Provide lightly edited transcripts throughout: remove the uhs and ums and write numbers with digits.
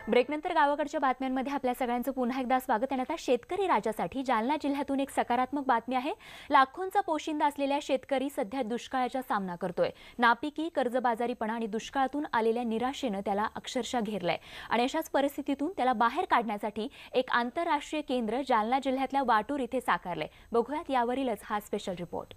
ब्रेकनंतर गावाकडच्या बातम्यांमध्ये आपल्या सगळ्यांचं पुन्हा एकदा स्वागत आहे। आता शेतकरी राजासाठी जालना जिल्ह्यातून एक सकारात्मक बातमी आहे। लाखोंचा पोशिंदा असलेल्या शेतकरी सध्या दुष्काळाचा सामना करतोय। नापिकी, कर्जबाजारीपणा आणि दुष्काळातून आलेल्या निराशेने त्याला अक्षरशः घेरलंय आणि अशाच परिस्थितीतून त्याला बाहेर काढण्यासाठी एक आंतरराष्ट्रीय केंद्र जालना जिल्ह्यातल्या वाटूर इथे साकारलंय। बघूयात यावरीलच हा स्पेशल रिपोर्ट।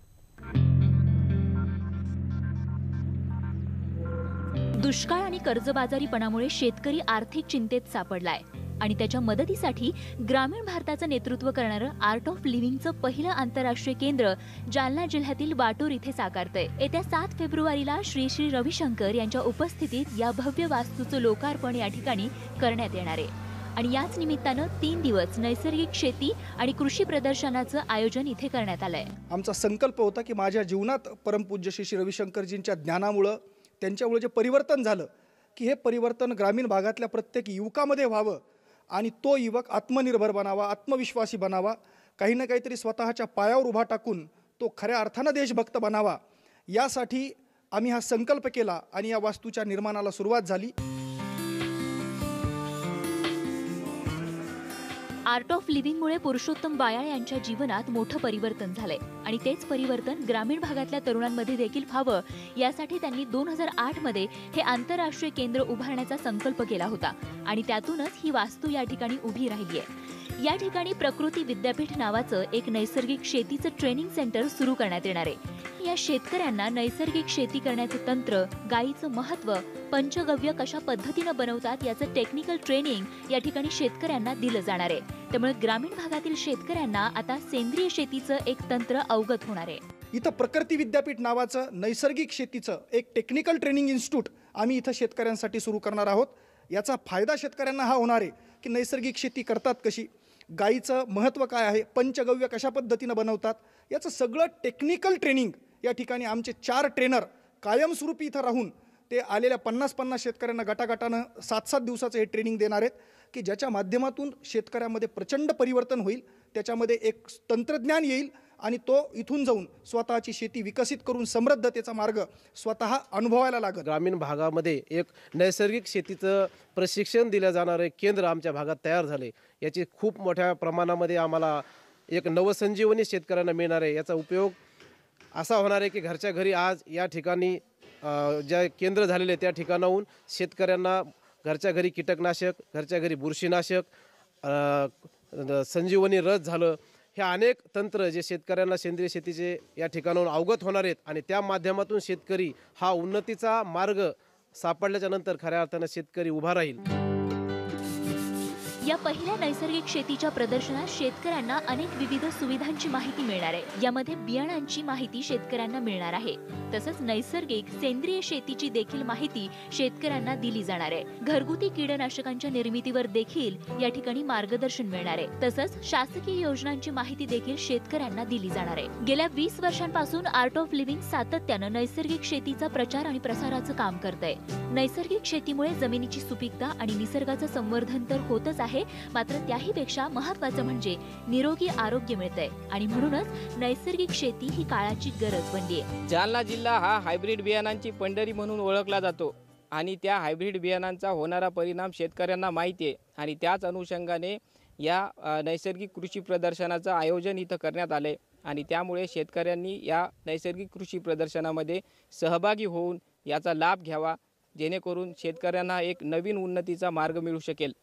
दुष्काळ आणि कर्जबाजारीपणामुळे शेतकरी आर्थिक चिंतेत सापडलाय आणि त्याच्या मदतीसाठी ग्रामीण भारताचं नेतृत्व करणारं आर्ट ऑफ लिव्हिंगचं पहिलं आंतरराष्ट्रीय केंद्र जालना जिल्ह्यातील वाटूर इथे साकारतंय। येत्या 7 फेब्रुवारीला श्री श्री रविशंकर यांच्या उपस्थितीत या भव्य वास्तूचं लोकार्पण या ठिकाणी करण्यात येणार आहे आणि याच निमित्तानं 3 दिवस नैसर्गिक शेती आणि कृषी प्रदर्शनाचं आयोजन इथे करण्यात आलंय। आमचा संकल्प होता की माझ्या जीवनात परमपूज्य श्री श्री रविशंकरजींच्या ज्ञानामुळे त्यांच्यामुळे जे परिवर्तन झालं की हे परिवर्तन ग्रामीण भागातल्या प्रत्येक युवकामध्ये व्हावं आणि तो युवक आत्मनिर्भर बनावा, आत्मविश्वासी बनावा, काही ना काहीतरी स्वतःच्या पायावर उभा टाकून तो खऱ्या अर्थानं देशभक्त बनावा, यासाठी आम्ही हा संकल्प केला आणि या वास्तूच्या निर्माणाला सुरुवात झाली। आर्ट ऑफ लिव्हिंगमुळे पुरुषोत्तम बायाळ यांच्या जीवनात मोठं परिवर्तन झालंय आणि तेच परिवर्तन ग्रामीण भागातल्या तरुणांमध्ये देखील व्हावं यासाठी त्यांनी 2008 मध्ये हे आंतरराष्ट्रीय केंद्र उभारण्याचा संकल्प केला होता आणि त्यातूनच ही वास्तू या ठिकाणी उभी राहिली आहे। या ठिकाणी प्रकृती विद्यापीठ नावाचं एक नैसर्गिक शेतीचं ट्रेनिंग सेंटर सुरू करण्यात येणार आहे। या शेतकऱ्यांना नैसर्गिक शेती करण्याचे तंत्र, गायीचं महत्त्व, पंचगव्य कशा पद्धतीनं बनवतात याचं टेक्निकल ट्रेनिंग या ठिकाणी शेतकऱ्यांना दिलं जाणार आहे। त्यामुळे ग्रामीण भागातील शेतकऱ्यांना आता सेंद्रिय शेतीचं एक तंत्र अवगत होणार आहे। इथं प्रकृती विद्यापीठ नावाचं नैसर्गिक शेतीचं एक टेक्निकल ट्रेनिंग इन्स्टिट्यूट आम्ही इथं शेतकऱ्यांसाठी सुरू करणार आहोत। याचा फायदा शेतकऱ्यांना हा होणार आहे की नैसर्गिक शेती करतात कशी, गायीचं महत्त्व काय आहे, पंचगव्य कशा पद्धतीनं बनवतात, याचं सगळं टेक्निकल ट्रेनिंग या ठिकाणी आमचे 4 ट्रेनर कायमस्वरूपी इथं राहून ते आलेल्या 50-50 शेतकऱ्यांना गटागटानं 7-7 दिवसाचं हे ट्रेनिंग देणार आहेत की ज्याच्या माध्यमातून शेतकऱ्यामध्ये प्रचंड परिवर्तन होईल, त्याच्यामध्ये एक तंत्रज्ञान येईल आणि तो इथून जाऊन स्वतःची शेती विकसित करून समृद्धतेचा मार्ग स्वतः अनुभवायला लागेल। ग्रामीण भागामध्ये एक नैसर्गिक शेतीचं प्रशिक्षण दिलं जाणारं केंद्र आमच्या भागात तयार झाले, याची खूप मोठ्या प्रमाणामध्ये आम्हाला एक नवसंजीवनी शेतकऱ्यांना मिळणार आहे। याचा उपयोग असा होणार आहे की घरच्या घरी आज या ठिकाणी ज्या केंद्र झालेले त्या ठिकाणाहून शेतकऱ्यांना घरच्या घरी कीटकनाशक, घरच्या घरी बुरशीनाशक, संजीवनी रस झालं, हे अनेक तंत्र जे शेतकऱ्यांना सेंद्रिय शेतीचे या ठिकाणाहून अवगत होणार आहेत आणि त्या माध्यमातून शेतकरी हा उन्नतीचा मार्ग सापडल्याच्या नंतर खऱ्या अर्थानं शेतकरी उभा राहील। या पहिल्या नैसर्गिक शेतीच्या प्रदर्शनात शेतकऱ्यांना अनेक विविध सुविधांची माहिती मिळणार आहे। यामध्ये बियाणांची माहिती शेतकऱ्यांना मिळणार आहे, तसंच नैसर्गिक सेंद्रिय शेतीची देखील माहिती शेतकऱ्यांना दिली जाणार आहे। घरगुती कीटकनाशकांच्या निर्मितीवर देखील या ठिकाणी मार्गदर्शन मिळणार आहे, तसंच शासकीय योजनांची माहिती देखील शेतकऱ्यांना दिली जाणार आहे। गेल्या 20 वर्षांपासून आर्ट ऑफ लिव्हिंग सातत्यानं नैसर्गिक शेतीचा प्रचार आणि प्रसाराचं काम करतंय। नैसर्गिक शेतीमुळे जमिनीची सुपीकता आणि निसर्गाचं संवर्धन तर होतच आहे, मात्र त्याही पेक्षा महत्त्वाचं म्हणजे निरोगी आरोग्य मिळतंय आणि म्हणूनच नैसर्गिक शेती ही काळाची गरज बनली आहे। जालना जिल्हा हा हायब्रिड बियाणांची पंढरी म्हणून ओळखला जातो आणि त्या हायब्रिड बियाणांचा होणारा परिणाम शेतकऱ्यांना माहिती आहे आणि त्याच अनुषंगाने या नैसर्गिक कृषी प्रदर्शनाचं आयोजन इथं करण्यात आले आणि त्यामुळे शेतकऱ्यांनी या नैसर्गिक कृषी प्रदर्शनामध्ये सहभागी होऊन याचा लाभ घ्यावा, जेणेकरून शेतकऱ्यांना एक नवीन उन्नतीचा मार्ग मिळू शकेल।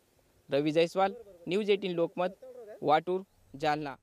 रवी जयस्वाल, न्यूज 18 लोकमत, वाटूर, जालना।